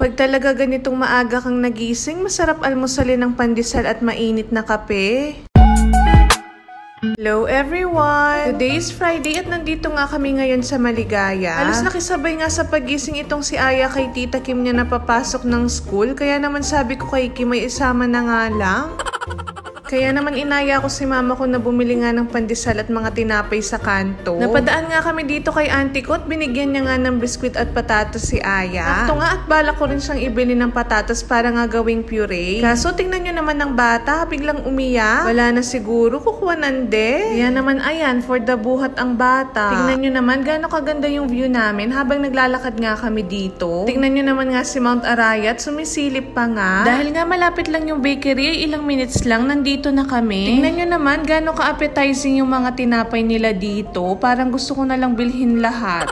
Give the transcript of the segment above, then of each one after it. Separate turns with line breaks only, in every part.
Pag talaga ganitong maaga kang nagising, masarap almusalin ng pandesal at mainit na kape. Hello everyone! Today is Friday at nandito nga kami ngayon sa Maligaya. Halos nakisabay nga sa pagising itong si Aya kay Tita Kim niya napapasok ng school. Kaya naman sabi ko kay Kim ay isama na nga lang. Kaya naman inaya ko si mama ko na bumili nga ng pandesal at mga tinapay sa kanto. Napadaan nga kami dito kay auntie ko at binigyan niya nga ng biskwit at patatas si Aya. Sakto nga at balak ko rin siyang ibili ng patatas para nga gawing puree. Kaso tingnan nyo naman ng bata, biglang umiyak. Wala na siguro, kukuha nande. Kaya naman ayan, for the buhat ang bata. Tingnan nyo naman gaano kaganda yung view namin habang naglalakad nga kami dito. Tingnan nyo naman nga si Mount Arayat, sumisilip pa nga. Dahil nga malapit lang yung bakery, ay ilang minutes lang nandito na kami. Tingnan nyo naman gaano ka-appetizing yung mga tinapay nila dito. Parang gusto ko na lang bilhin lahat.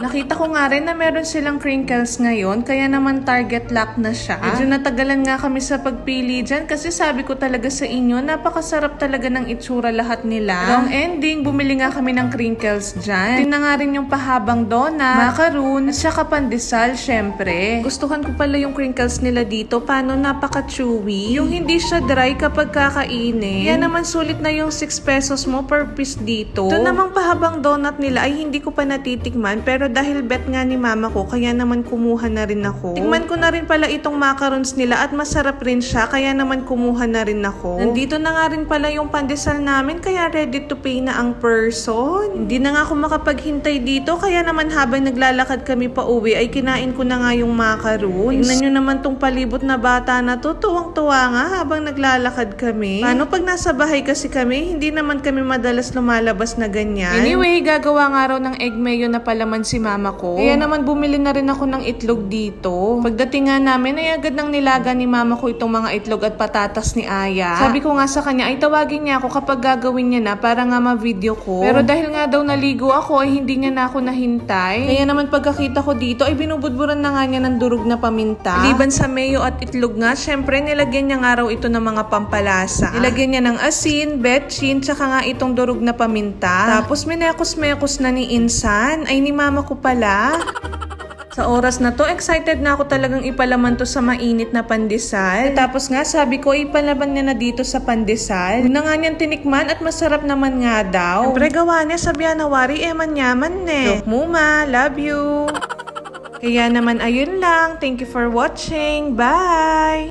Nakita ko nga rin na meron silang crinkles ngayon, kaya naman target lock na siya. Medyo natagalan nga kami sa pagpili dyan kasi sabi ko talaga sa inyo, napakasarap talaga ng itsura lahat nila. Long ending, bumili nga kami ng crinkles dyan. Tingnan nga rin yung pahabang donut, macaroon, at saka pandesal, syempre. Gustuhan ko pala yung crinkles nila dito, paano napaka-chewy. Yung hindi siya dry kapag kakainin. Yan naman sulit na yung 6 pesos mo per piece dito. Ito namang pahabang donut nila ay hindi ko pa natitikman, pero dahil bet nga ni mama ko, kaya naman kumuha na rin ako. Tingnan ko na rin pala itong macarons nila at masarap rin siya, kaya naman kumuha na rin ako. Nandito na nga rin pala yung pandesal namin, kaya ready to pay na ang person. Hindi na nga ako makapaghintay dito, kaya naman habang naglalakad kami pa uwi, ay kinain ko na nga yung macarons. Tingnan nyo naman tong palibot na bata na to, tuwang-tuwa nga habang naglalakad kami. Paano pag nasa bahay kasi kami, hindi naman kami madalas lumalabas na ganyan. Anyway, gagawa nga raw ng egg mayo na palaman si mama ko. Kaya naman bumili na rin ako ng itlog dito. Pagdating nga namin ay agad nang nilaga ni mama ko itong mga itlog at patatas ni Aya. Sabi ko nga sa kanya ay tawagin niya ako kapag gagawin niya na para nga ma-video ko. Pero dahil nga daw naligo ako ay hindi niya na ako nahintay. Kaya naman pagkakita ko dito ay binubudburan na nga niya ng durog na paminta. Liban sa mayo at itlog nga, syempre nilagyan niya nga raw ito ng mga pampalasa. Nilagyan niya ng asin, betchin, tsaka nga itong durog na paminta. Tapos minekos-mekos na ni Insan. Ay ni mama ko pala. Sa oras na to, excited na ako talagang ipalaman to sa mainit na pandesal. Tapos nga, sabi ko, ipalaban niya na dito sa pandesal. Una nga niyang tinikman at masarap naman nga daw. Siyempre gawa niya, sabihan na wari, manyaman ne. Look muma, love you. Kaya naman ayun lang. Thank you for watching. Bye!